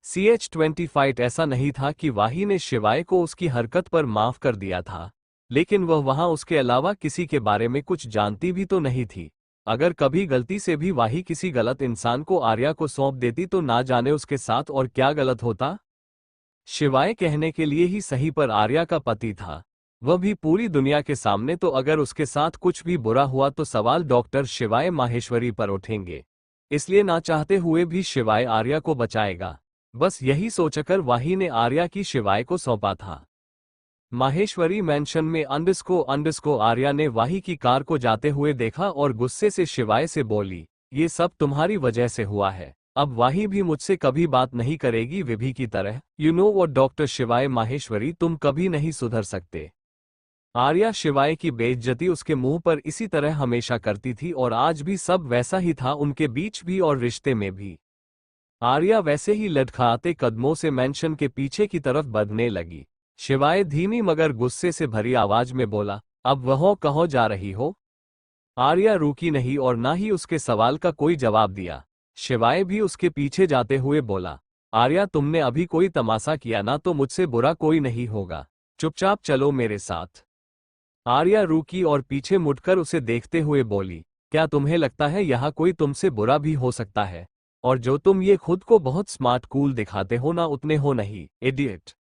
CH-20 ऐसा नहीं था कि वाही ने शिवाय को उसकी हरकत पर माफ कर दिया था, लेकिन वह वहां उसके अलावा किसी के बारे में कुछ जानती भी तो नहीं थी। अगर कभी गलती से भी वाही किसी गलत इंसान को आर्या को सौंप देती तो ना जाने उसके साथ और क्या गलत होता। शिवाय कहने के लिए ही सही पर आर्या का पति था, वह भी पूरी दुनिया के सामने, तो अगर उसके साथ कुछ भी बुरा हुआ तो सवाल डॉक्टर शिवाय माहेश्वरी पर उठेंगे। इसलिए ना चाहते हुए भी शिवाय आर्या को बचाएगा। बस यही सोचकर वाही ने आर्या की शिवाय को सौंपा था। माहेश्वरी मैंशन में अंडस्को आर्या ने वाही की कार को जाते हुए देखा और गुस्से से शिवाय से बोली, ये सब तुम्हारी वजह से हुआ है। अब वाही भी मुझसे कभी बात नहीं करेगी विभि की तरह। यू नो व्हाट डॉक्टर शिवाय माहेश्वरी, तुम कभी नहीं सुधर सकते। आर्या शिवाय की बेइज्जती उसके मुंह पर इसी तरह हमेशा करती थी और आज भी सब वैसा ही था, उनके बीच भी और रिश्ते में भी। आर्या वैसे ही लड़खड़ाते कदमों से मैंशन के पीछे की तरफ बढ़ने लगी। शिवाय धीमी मगर गुस्से से भरी आवाज में बोला, अब वह कहाँ जा रही हो। आर्या रुकी नहीं और ना ही उसके सवाल का कोई जवाब दिया। शिवाय भी उसके पीछे जाते हुए बोला, आर्या तुमने अभी कोई तमाशा किया ना तो मुझसे बुरा कोई नहीं होगा, चुपचाप चलो मेरे साथ। आर्या रुकी और पीछे मुड़कर उसे देखते हुए बोली, क्या तुम्हें लगता है यहाँ कोई तुमसे बुरा भी हो सकता है? और जो तुम ये खुद को बहुत स्मार्ट कूल दिखाते हो ना उतने हो नहीं, इडियट।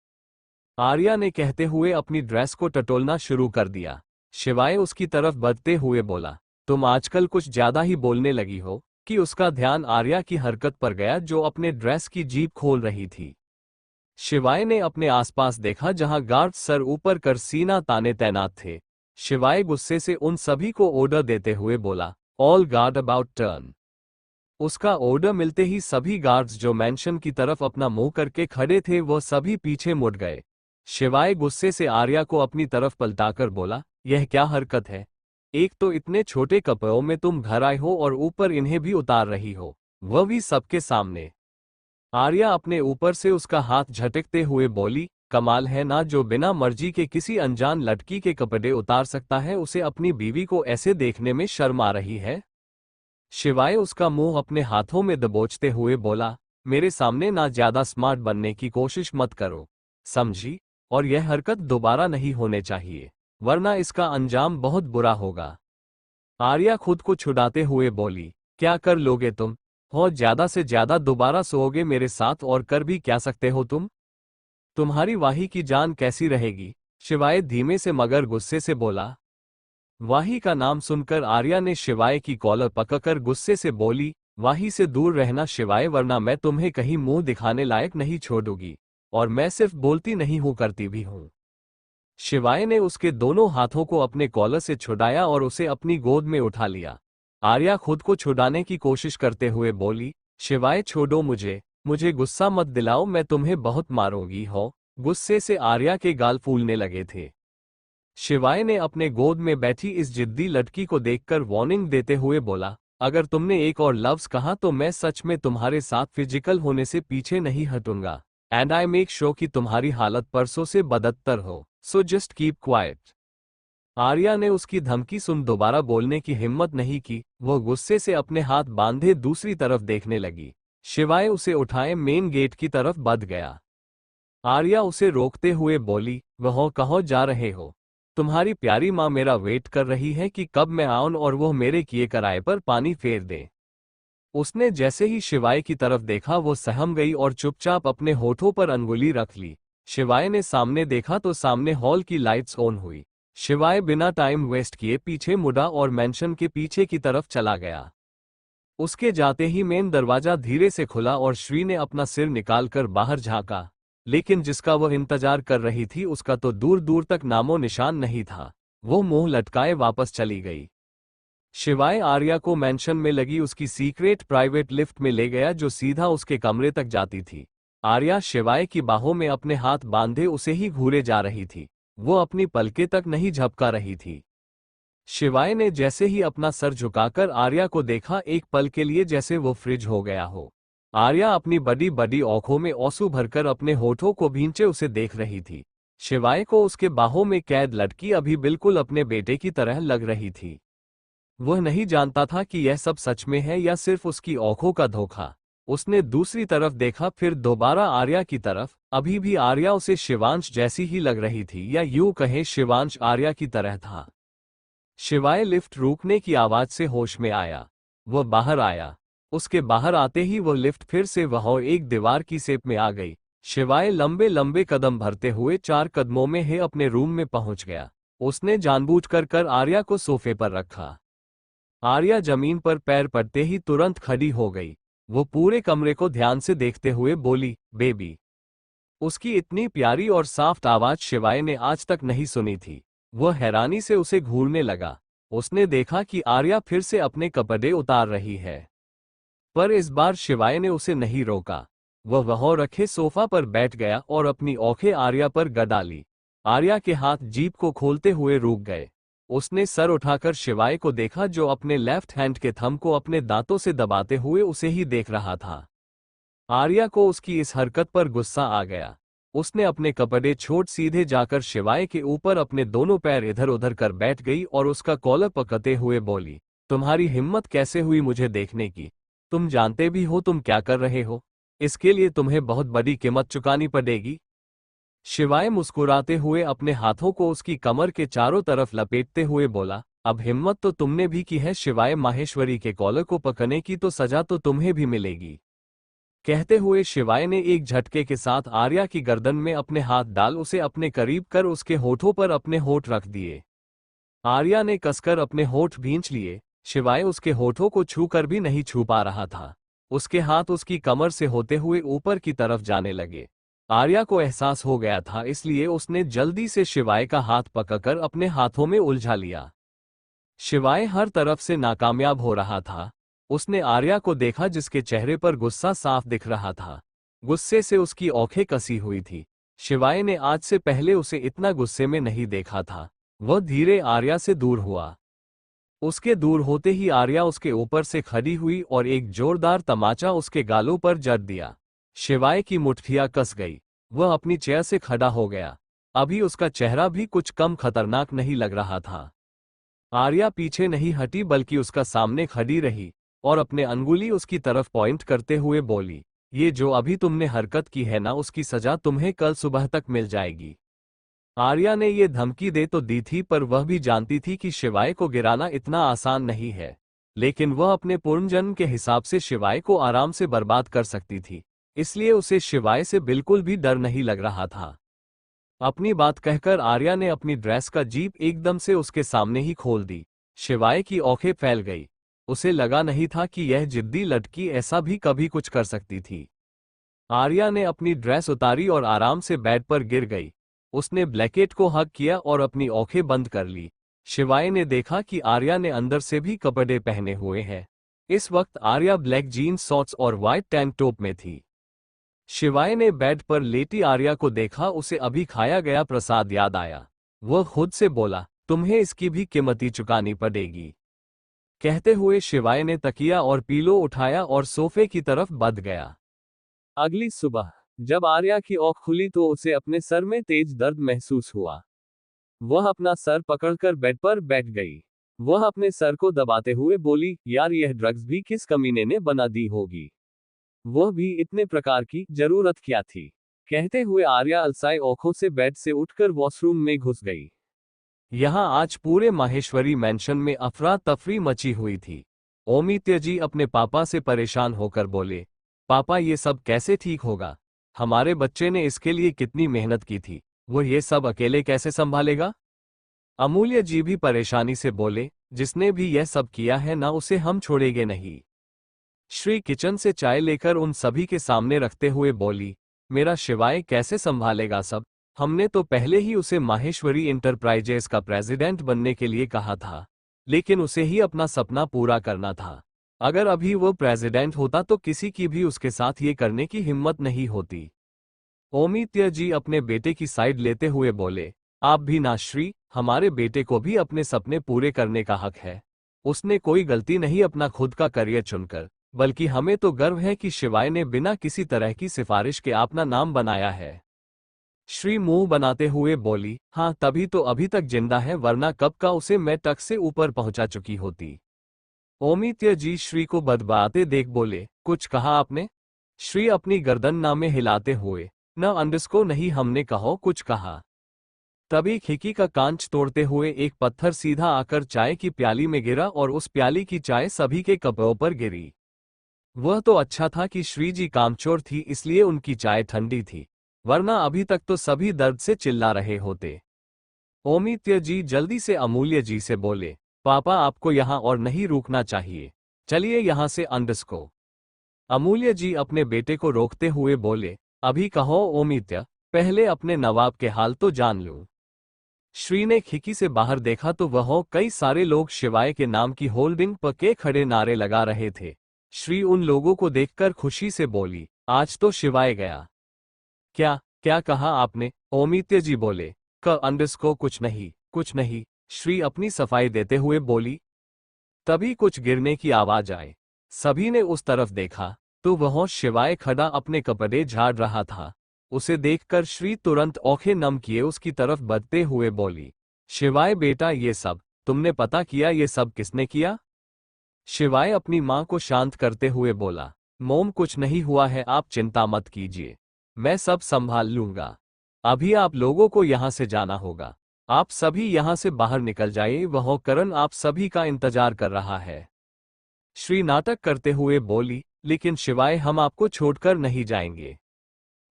आर्या ने कहते हुए अपनी ड्रेस को टटोलना शुरू कर दिया। शिवाय उसकी तरफ बढ़ते हुए बोला, तुम आजकल कुछ ज्यादा ही बोलने लगी हो। कि उसका ध्यान आर्या की हरकत पर गया जो अपने ड्रेस की जीप खोल रही थी। शिवाय ने अपने आसपास देखा जहां गार्ड्स सर ऊपर कर सीना ताने तैनात थे। शिवाय गुस्से से उन सभी को ऑर्डर देते हुए बोला, ऑल गार्ड अबाउट टर्न। उसका ऑर्डर मिलते ही सभी गार्ड्स जो मैंशन की तरफ अपना मुंह करके खड़े थे वह सभी पीछे मुड़ गए। शिवाय गुस्से से आर्या को अपनी तरफ पलटाकर बोला, यह क्या हरकत है? एक तो इतने छोटे कपड़ों में तुम घर आए हो और ऊपर इन्हें भी उतार रही हो, वह भी सबके सामने। आर्या अपने ऊपर से उसका हाथ झटकते हुए बोली, कमाल है ना, जो बिना मर्जी के किसी अनजान लड़की के कपड़े उतार सकता है उसे अपनी बीवी को ऐसे देखने में शर्म आ रही है। शिवाय उसका मुंह अपने हाथों में दबोचते हुए बोला, मेरे सामने ना ज्यादा स्मार्ट बनने की कोशिश मत करो, समझी? और यह हरकत दोबारा नहीं होने चाहिए, वरना इसका अंजाम बहुत बुरा होगा। आर्या खुद को छुड़ाते हुए बोली, क्या कर लोगे तुम? हो ज्यादा से ज्यादा दोबारा सोओगे मेरे साथ और कर भी क्या सकते हो तुम? तुम्हारी वाही की जान कैसी रहेगी? शिवाय धीमे से मगर गुस्से से बोला। वाही का नाम सुनकर आर्या ने शिवाय की कॉलर पकड़कर गुस्से से बोली, वाही से दूर रहना शिवाय, वरना मैं तुम्हें कहीं मुंह दिखाने लायक नहीं छोड़ूंगी। और मैं सिर्फ बोलती नहीं हूं, करती भी हूं। शिवाय ने उसके दोनों हाथों को अपने कॉलर से छुड़ाया और उसे अपनी गोद में उठा लिया। आर्या खुद को छुड़ाने की कोशिश करते हुए बोली, शिवाय छोड़ो मुझे, मुझे गुस्सा मत दिलाओ, मैं तुम्हें बहुत मारूंगी हो। गुस्से से आर्या के गाल फूलने लगे थे। शिवाय ने अपने गोद में बैठी इस जिद्दी लड़की को देखकर वार्निंग देते हुए बोला, अगर तुमने एक और लफ्ज कहा तो मैं सच में तुम्हारे साथ फिजिकल होने से पीछे नहीं हटूंगा। एंड आई मेक श्योर कि तुम्हारी हालत परसों से बदतर हो, so just keep quiet. Arya ने उसकी धमकी सुन दोबारा बोलने की हिम्मत नहीं की। वह गुस्से से अपने हाथ बांधे दूसरी तरफ देखने लगी। शिवाय उसे उठाए मेन गेट की तरफ बढ़ गया। आर्या उसे रोकते हुए बोली, वह कहाँ जा रहे हो? तुम्हारी प्यारी माँ मेरा वेट कर रही है कि कब मैं आऊं और वह मेरे किए कराए पर पानी फेर दे। उसने जैसे ही शिवाय की तरफ देखा वो सहम गई और चुपचाप अपने होठों पर अंगुली रख ली। शिवाय ने सामने देखा तो सामने हॉल की लाइट्स ऑन हुई। शिवाय बिना टाइम वेस्ट किए पीछे मुड़ा और मैंशन के पीछे की तरफ चला गया। उसके जाते ही मेन दरवाजा धीरे से खुला और श्री ने अपना सिर निकालकर बाहर झांका, लेकिन जिसका वह इंतजार कर रही थी उसका तो दूर दूर तक नामो निशान नहीं था। वो मुंह लटकाए वापस चली गई। शिवाय आर्या को मैंशन में लगी उसकी सीक्रेट प्राइवेट लिफ्ट में ले गया जो सीधा उसके कमरे तक जाती थी। आर्या शिवाय की बाहों में अपने हाथ बांधे उसे ही घूरे जा रही थी। वो अपनी पलकें तक नहीं झपका रही थी। शिवाय ने जैसे ही अपना सर झुकाकर आर्या को देखा, एक पल के लिए जैसे वो फ्रिज हो गया हो। आर्या अपनी बड़ी बड़ी आंखों में आंसू भरकर अपने होठों को भींचे उसे देख रही थी। शिवाय को उसके बाहों में कैद लड़की अभी बिल्कुल अपने बेटे की तरह लग रही थी। वह नहीं जानता था कि यह सब सच में है या सिर्फ उसकी आंखों का धोखा। उसने दूसरी तरफ देखा, फिर दोबारा आर्या की तरफ। अभी भी आर्या उसे शिवांश जैसी ही लग रही थी, या यूं कहें शिवांश आर्या की तरह था। शिवाय लिफ्ट रुकने की आवाज से होश में आया। वह बाहर आया। उसके बाहर आते ही वो लिफ्ट फिर से वह एक दीवार की शेप में आ गई। शिवाय लंबे लंबे कदम भरते हुए 4 कदमों में ही अपने रूम में पहुंच गया। उसने जानबूझकर आर्या को सोफे पर रखा। आर्या जमीन पर पैर पड़ते ही तुरंत खड़ी हो गई। वो पूरे कमरे को ध्यान से देखते हुए बोली, बेबी। उसकी इतनी प्यारी और साफ्ट आवाज शिवाय ने आज तक नहीं सुनी थी। वह हैरानी से उसे घूरने लगा। उसने देखा कि आर्या फिर से अपने कपड़े उतार रही है, पर इस बार शिवाय ने उसे नहीं रोका। वह वहां रखे सोफा पर बैठ गया और अपनी आंखें आर्या पर गड़ा ली। आर्या के हाथ जीप को खोलते हुए रुक गए। उसने सर उठाकर शिवाय को देखा, जो अपने लेफ्ट हैंड के थंब को अपने दांतों से दबाते हुए उसे ही देख रहा था। आर्या को उसकी इस हरकत पर गुस्सा आ गया। उसने अपने कपड़े छोड़ सीधे जाकर शिवाय के ऊपर अपने दोनों पैर इधर उधर कर बैठ गई और उसका कॉलर पकड़ते हुए बोली, तुम्हारी हिम्मत कैसे हुई मुझे देखने की? तुम जानते भी हो तुम क्या कर रहे हो? इसके लिए तुम्हें बहुत बड़ी कीमत चुकानी पड़ेगी। शिवाय मुस्कुराते हुए अपने हाथों को उसकी कमर के चारों तरफ लपेटते हुए बोला, अब हिम्मत तो तुमने भी की है शिवाय, माहेश्वरी के कॉलर को पकड़ने की तो सजा तो तुम्हें भी मिलेगी। कहते हुए शिवाय ने एक झटके के साथ आर्या की गर्दन में अपने हाथ डाल उसे अपने करीब कर उसके होठों पर अपने होठ रख दिए। आर्या ने कसकर अपने होठ भींच लिए। शिवाय उसके होठों को छूकर भी नहीं छू पा रहा था। उसके हाथ उसकी कमर से होते हुए ऊपर की तरफ जाने लगे। आर्या को एहसास हो गया था, इसलिए उसने जल्दी से शिवाय का हाथ पकड़कर अपने हाथों में उलझा लिया। शिवाय हर तरफ से नाकामयाब हो रहा था। उसने आर्या को देखा, जिसके चेहरे पर गुस्सा साफ दिख रहा था। गुस्से से उसकी आंखें कसी हुई थी। शिवाय ने आज से पहले उसे इतना गुस्से में नहीं देखा था। वह धीरे आर्या से दूर हुआ। उसके दूर होते ही आर्या उसके ऊपर से खड़ी हुई और एक जोरदार तमाचा उसके गालों पर जड़ दिया। शिवाय की मुट्ठियां कस गई। वह अपनी चेयर से खड़ा हो गया। अभी उसका चेहरा भी कुछ कम खतरनाक नहीं लग रहा था। आर्या पीछे नहीं हटी बल्कि उसका सामने खड़ी रही और अपने अंगुली उसकी तरफ पॉइंट करते हुए बोली, ये जो अभी तुमने हरकत की है ना, उसकी सजा तुम्हें कल सुबह तक मिल जाएगी। आर्या ने ये धमकी दे तो दी थी, पर वह भी जानती थी कि शिवाय को गिराना इतना आसान नहीं है। लेकिन वह अपने पूर्वजन्म के हिसाब से शिवाय को आराम से बर्बाद कर सकती थी, इसलिए उसे शिवाय से बिल्कुल भी डर नहीं लग रहा था। अपनी बात कहकर आर्या ने अपनी ड्रेस का जीप एकदम से उसके सामने ही खोल दी। शिवाय की आंखें फैल गई। उसे लगा नहीं था कि यह जिद्दी लड़की ऐसा भी कभी कुछ कर सकती थी। आर्या ने अपनी ड्रेस उतारी और आराम से बेड पर गिर गई। उसने ब्लैंकेट को हग किया और अपनी आंखें बंद कर ली। शिवाय ने देखा कि आर्या ने अंदर से भी कपड़े पहने हुए हैं। इस वक्त आर्या ब्लैक जीन्स शॉर्ट्स और व्हाइट टैंक टॉप में थी। शिवाय ने बेड पर लेटी आर्या को देखा। उसे अभी खाया गया प्रसाद याद आया। वह खुद से बोला, तुम्हें इसकी भी कीमत चुकानी पड़ेगी। कहते हुए शिवाय ने तकिया और पीलो उठाया और सोफे की तरफ बढ़ गया। अगली सुबह जब आर्या की आंख खुली तो उसे अपने सर में तेज दर्द महसूस हुआ। वह अपना सर पकड़कर बेड पर बैठ गई। वह अपने सर को दबाते हुए बोली, यार यह ड्रग्स भी किस कमीने ने बना दी होगी। वह भी इतने प्रकार की, जरूरत क्या थी। कहते हुए आर्या अलसाई आंखों से बेड से उठकर वॉशरूम में घुस गई। यहां आज पूरे माहेश्वरी मैंशन में अफरा तफरी मची हुई थी। ओमित्य जी अपने पापा से परेशान होकर बोले, पापा ये सब कैसे ठीक होगा? हमारे बच्चे ने इसके लिए कितनी मेहनत की थी, वो ये सब अकेले कैसे संभालेगा? अमूल्य जी भी परेशानी से बोले, जिसने भी यह सब किया है ना, उसे हम छोड़ेंगे नहीं। श्री किचन से चाय लेकर उन सभी के सामने रखते हुए बोली, मेरा शिवाय कैसे संभालेगा सब? हमने तो पहले ही उसे माहेश्वरी इंटरप्राइजेस का प्रेसिडेंट बनने के लिए कहा था, लेकिन उसे ही अपना सपना पूरा करना था। अगर अभी वो प्रेसिडेंट होता तो किसी की भी उसके साथ ये करने की हिम्मत नहीं होती। ओमित्य जी अपने बेटे की साइड लेते हुए बोले, आप भी ना श्री, हमारे बेटे को भी अपने सपने पूरे करने का हक है। उसने कोई गलती नहीं अपना खुद का करियर चुनकर, बल्कि हमें तो गर्व है कि शिवाय ने बिना किसी तरह की सिफारिश के अपना नाम बनाया है। श्री मुंह बनाते हुए बोली, हाँ तभी तो अभी तक जिंदा है, वरना कब का उसे मैं टक से ऊपर पहुंचा चुकी होती। ओमित्य जी श्री को बदबाते देख बोले, कुछ कहा आपने? श्री अपनी गर्दन नामे हिलाते हुए, न अंडस्को नहीं, हमने कहो कुछ कहा। तभी खिड़की का कांच तोड़ते हुए एक पत्थर सीधा आकर चाय की प्याली में गिरा और उस प्याली की चाय सभी के कपड़ों पर गिरी। वह तो अच्छा था कि श्री जी कामचोर थी, इसलिए उनकी चाय ठंडी थी, वरना अभी तक तो सभी दर्द से चिल्ला रहे होते। ओमित्य जी जल्दी से अमूल्य जी से बोले, पापा आपको यहाँ और नहीं रुकना चाहिए, चलिए यहाँ से अंडस्को। अमूल्य जी अपने बेटे को रोकते हुए बोले, अभी कहो ओमित्य, पहले अपने नवाब के हाल तो जान लूं। श्री ने खिड़की से बाहर देखा तो वह कई सारे लोग शिवाय के नाम की होल्डिंग पर के खड़े नारे लगा रहे थे। श्री उन लोगों को देखकर खुशी से बोली, आज तो शिवाय गया। क्या क्या कहा आपने? ओमित्य जी बोले, क अंडस्को कुछ नहीं, कुछ नहीं। श्री अपनी सफाई देते हुए बोली। तभी कुछ गिरने की आवाज आई। सभी ने उस तरफ देखा तो वह शिवाय खड़ा अपने कपड़े झाड़ रहा था। उसे देखकर श्री तुरंत आंखें नम किए उसकी तरफ बढ़ते हुए बोली, शिवाय बेटा, ये सब तुमने पता किया? ये सब किसने किया? शिवाय अपनी मां को शांत करते हुए बोला, मोम कुछ नहीं हुआ है, आप चिंता मत कीजिए, मैं सब संभाल लूंगा। अभी आप लोगों को यहां से जाना होगा, आप सभी यहां से बाहर निकल जाइए, वह करण आप सभी का इंतजार कर रहा है। श्री नाटक करते हुए बोली, लेकिन शिवाय हम आपको छोड़कर नहीं जाएंगे।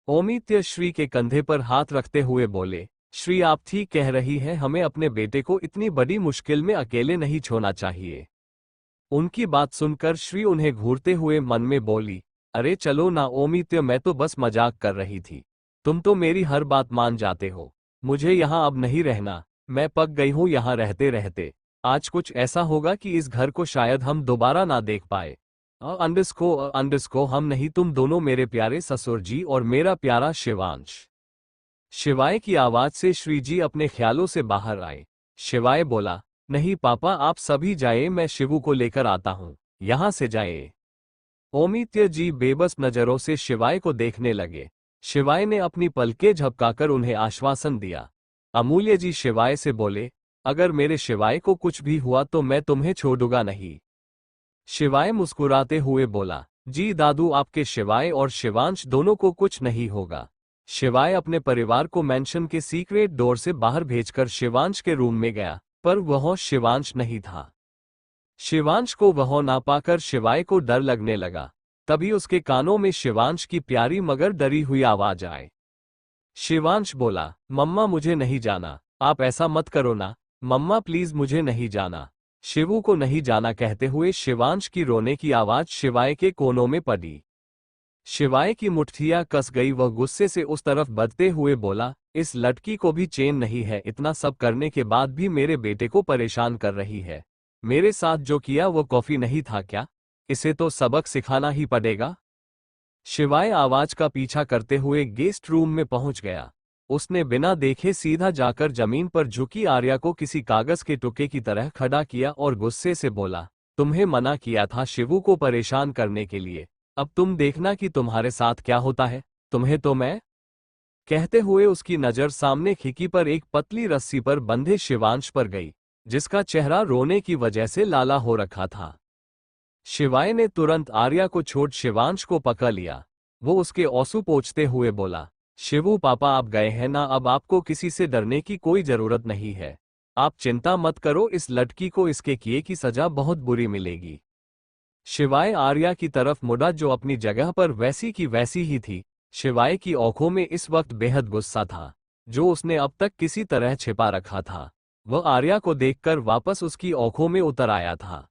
ओमित्य श्री के कंधे पर हाथ रखते हुए बोले, श्री आप ठीक कह रही है, हमें अपने बेटे को इतनी बड़ी मुश्किल में अकेले नहीं छोड़ना चाहिए। उनकी बात सुनकर श्री उन्हें घूरते हुए मन में बोली, अरे चलो ना ओमित्य, मैं तो बस मजाक कर रही थी, तुम तो मेरी हर बात मान जाते हो। मुझे यहाँ अब नहीं रहना, मैं पक गई हूँ यहाँ रहते रहते। आज कुछ ऐसा होगा कि इस घर को शायद हम दोबारा ना देख पाए। अंडस्को हम नहीं, तुम दोनों मेरे प्यारे ससुर जी और मेरा प्यारा शिवांश। शिवाय की आवाज से श्री जी अपने ख्यालों से बाहर आए। शिवाय बोला, नहीं पापा, आप सभी जाए, मैं शिवू को लेकर आता हूँ, यहां से जाए। ओमित्य जी बेबस नजरों से शिवाय को देखने लगे। शिवाय ने अपनी पलकें झपकाकर उन्हें आश्वासन दिया। अमूल्य जी शिवाय से बोले, अगर मेरे शिवाय को कुछ भी हुआ तो मैं तुम्हें छोड़ूंगा नहीं। शिवाय मुस्कुराते हुए बोला, जी दादू, आपके शिवाय और शिवांश दोनों को कुछ नहीं होगा। शिवाय अपने परिवार को मेंशन के सीक्रेट डोर से बाहर भेजकर शिवांश के रूम में गया, पर वह शिवांश नहीं था। शिवांश को वह ना पाकर शिवाय को डर लगने लगा। तभी उसके कानों में शिवांश की प्यारी मगर डरी हुई आवाज आए। शिवांश बोला, मम्मा मुझे नहीं जाना, आप ऐसा मत करो ना, मम्मा प्लीज मुझे नहीं जाना। शिवू को नहीं जाना कहते हुए शिवांश की रोने की आवाज शिवाय के कोनों में पड़ी। शिवाय की मुट्ठियां कस गई, वह गुस्से से उस तरफ बढ़ते हुए बोला, इस लड़की को भी चैन नहीं है, इतना सब करने के बाद भी मेरे बेटे को परेशान कर रही है। मेरे साथ जो किया वो कॉफी नहीं था क्या? इसे तो सबक सिखाना ही पड़ेगा। शिवाय आवाज का पीछा करते हुए गेस्ट रूम में पहुंच गया। उसने बिना देखे सीधा जाकर जमीन पर झुकी आर्या को किसी कागज के टुकड़े की तरह खड़ा किया और गुस्से से बोला, तुम्हें मना किया था शिवू को परेशान करने के लिए, अब तुम देखना कि तुम्हारे साथ क्या होता है। तुम्हें तो मैं। कहते हुए उसकी नजर सामने खिड़की पर एक पतली रस्सी पर बंधे शिवांश पर गई, जिसका चेहरा रोने की वजह से लाला हो रखा था। शिवाय ने तुरंत आर्या को छोड़ शिवांश को पकड़ लिया। वो उसके आंसू पोंछते हुए बोला, शिवू पापा आप गए हैं ना, अब आपको किसी से डरने की कोई जरूरत नहीं है। आप चिंता मत करो, इस लड़की को इसके किए की सजा बहुत बुरी मिलेगी। शिवाय आर्या की तरफ मुड़ा जो अपनी जगह पर वैसी की वैसी ही थी। शिवाय की आंखों में इस वक्त बेहद गुस्सा था, जो उसने अब तक किसी तरह छिपा रखा था। वह आर्या को देखकर वापस उसकी आंखों में उतर आया था।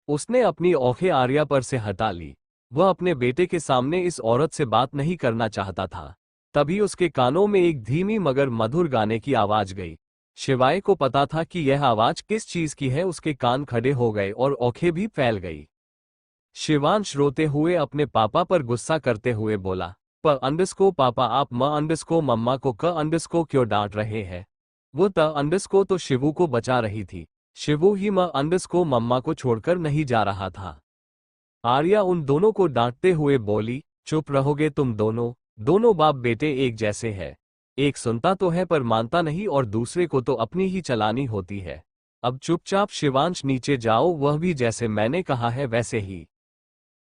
उसने अपनी आंखें आर्या पर से हटा ली। वह अपने बेटे के सामने इस औरत से बात नहीं करना चाहता था। तभी उसके कानों में एक धीमी मगर मधुर गाने की आवाज गई। शिवाय को पता था कि यह आवाज किस चीज की है। उसके कान खड़े हो गए और आंखें भी फैल गई। शिवांश रोते हुए अपने पापा पर गुस्सा करते हुए बोला, प अंडस्को पापा, आप म अंडस्को मम्मा को क अंडस्को क्यों डांट रहे हैं? वो त अंडस्को तो शिवू को बचा रही थी। शिवू ही म अंडस्को मम्मा को छोड़कर नहीं जा रहा था। आर्या उन दोनों को डांटते हुए बोली, चुप रहोगे तुम दोनों? दोनों बाप बेटे एक जैसे हैं। एक सुनता तो है पर मानता नहीं और दूसरे को तो अपनी ही चलानी होती है। अब चुपचाप शिवांश नीचे जाओ, वह भी जैसे मैंने कहा है वैसे ही।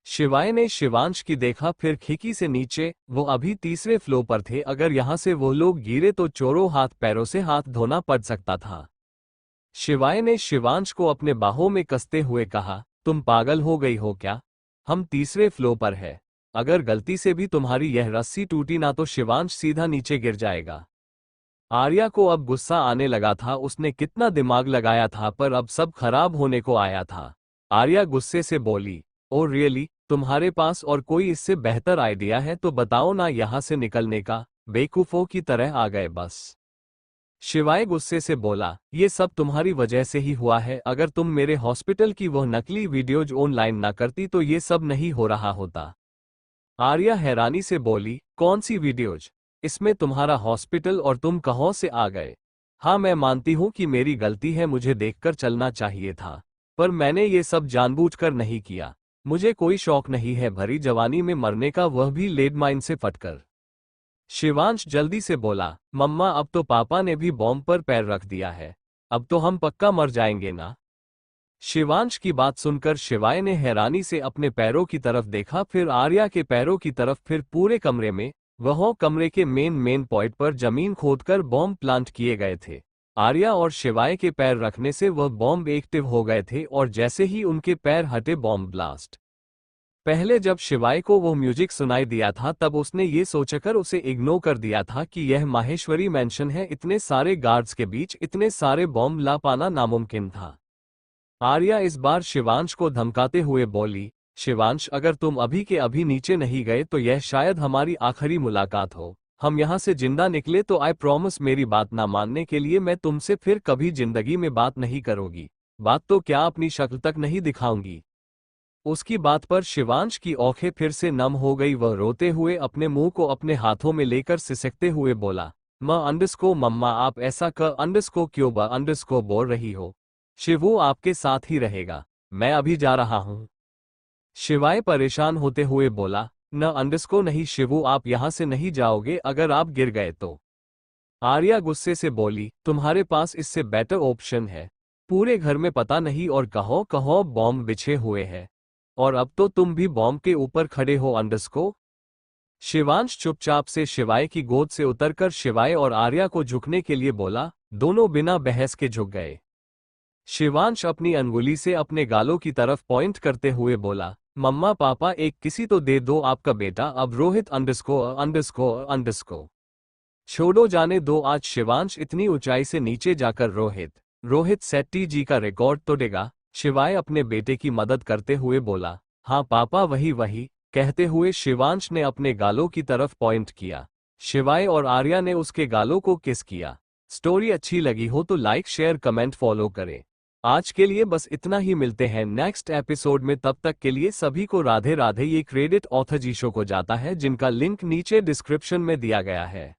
शिवाय ने शिवांश की देखा, फिर खिड़की से नीचे। वो अभी तीसरे फ्लोर पर थे, अगर यहां से वो लोग गिरे तो चोरों हाथ पैरों से हाथ धोना पड़ सकता था। शिवाय ने शिवांश को अपने बाहों में कसते हुए कहा, तुम पागल हो गई हो क्या? हम तीसरे फ्लोर पर है। अगर गलती से भी तुम्हारी यह रस्सी टूटी ना तो शिवांश सीधा नीचे गिर जाएगा। आर्या को अब गुस्सा आने लगा था, उसने कितना दिमाग लगाया था पर अब सब खराब होने को आया था। आर्या गुस्से से बोली, ओ रियली, तुम्हारे पास और कोई इससे बेहतर आइडिया है तो बताओ ना, यहां से निकलने का। बेवकूफों की तरह आ गए बस। शिवाय गुस्से से बोला, ये सब तुम्हारी वजह से ही हुआ है। अगर तुम मेरे हॉस्पिटल की वह नकली वीडियोज ऑनलाइन ना करती तो ये सब नहीं हो रहा होता। आर्या हैरानी से बोली, कौन सी वीडियोज? इसमें तुम्हारा हॉस्पिटल और तुम कहाँ से आ गए? हाँ, मैं मानती हूँ कि मेरी गलती है, मुझे देखकर चलना चाहिए था, पर मैंने ये सब जानबूझकर नहीं किया। मुझे कोई शौक नहीं है भरी जवानी में मरने का, वह भी लेडमाइन से फटकर। शिवांश जल्दी से बोला, मम्मा अब तो पापा ने भी बॉम्ब पर पैर रख दिया है, अब तो हम पक्का मर जाएंगे ना। शिवांश की बात सुनकर शिवाय ने हैरानी से अपने पैरों की तरफ देखा, फिर आर्या के पैरों की तरफ, फिर पूरे कमरे में। वह कमरे के मेन पॉइंट पर जमीन खोदकर बॉम्ब प्लांट किए गए थे। आर्या और शिवाय के पैर रखने से वह बॉम्ब एक्टिव हो गए थे और जैसे ही उनके पैर हटे बॉम्ब ब्लास्ट। पहले जब शिवाय को वो म्यूजिक सुनाई दिया था तब उसने ये सोचकर उसे इग्नोर कर दिया था कि यह माहेश्वरी मैंशन है, इतने सारे गार्ड्स के बीच इतने सारे बॉम्ब ला पाना नामुमकिन था। आर्या इस बार शिवांश को धमकाते हुए बोली, शिवांश अगर तुम अभी के अभी नीचे नहीं गए तो यह शायद हमारी आखिरी मुलाकात हो। हम यहाँ से जिंदा निकले तो आई प्रॉमिस मेरी बात ना मानने के लिए मैं तुमसे फिर कभी जिंदगी में बात नहीं करूंगी। बात तो क्या अपनी शक्ल तक नहीं दिखाऊंगी। उसकी बात पर शिवांश की आंखें फिर से नम हो गई। वह रोते हुए अपने मुंह को अपने हाथों में लेकर सिसकते हुए बोला, मम्मा आप ऐसा को क्यों बोल रही हो? शिवू आपके साथ ही रहेगा, मैं अभी जा रहा हूं। शिवाय परेशान होते हुए बोला, नहीं शिवू, आप यहां से नहीं जाओगे, अगर आप गिर गए तो। आर्या गुस्से से बोली, तुम्हारे पास इससे बेटर ऑप्शन है। पूरे घर में पता नहीं और कहो कहो बॉम्ब बिछे हुए हैं, और अब तो तुम भी बॉम्ब के ऊपर खड़े हो अंडरस्को। शिवांश चुपचाप से शिवाय की गोद से उतरकर शिवाय और आर्या को झुकने के लिए बोला, दोनों बिना बहस के झुक गए। शिवांश अपनी अंगुली से अपने गालों की तरफ पॉइंट करते हुए बोला, मम्मा पापा एक किसी तो दे दो, आपका बेटा अब रोहित अंडरस्को। छोड़ो जाने दो, आज शिवांश इतनी ऊंचाई से नीचे जाकर रोहित सेट्टी जी का रिकॉर्ड तोड़ेगा। शिवाय अपने बेटे की मदद करते हुए बोला, हाँ पापा वही। कहते हुए शिवांश ने अपने गालों की तरफ पॉइंट किया। शिवाय और आर्या ने उसके गालों को किस किया। स्टोरी अच्छी लगी हो तो लाइक शेयर कमेंट फॉलो करें। आज के लिए बस इतना ही, मिलते हैं नेक्स्ट एपिसोड में, तब तक के लिए सभी को राधे राधे। ये क्रेडिट ऑथर जीशो को जाता है जिनका लिंक नीचे डिस्क्रिप्शन में दिया गया है।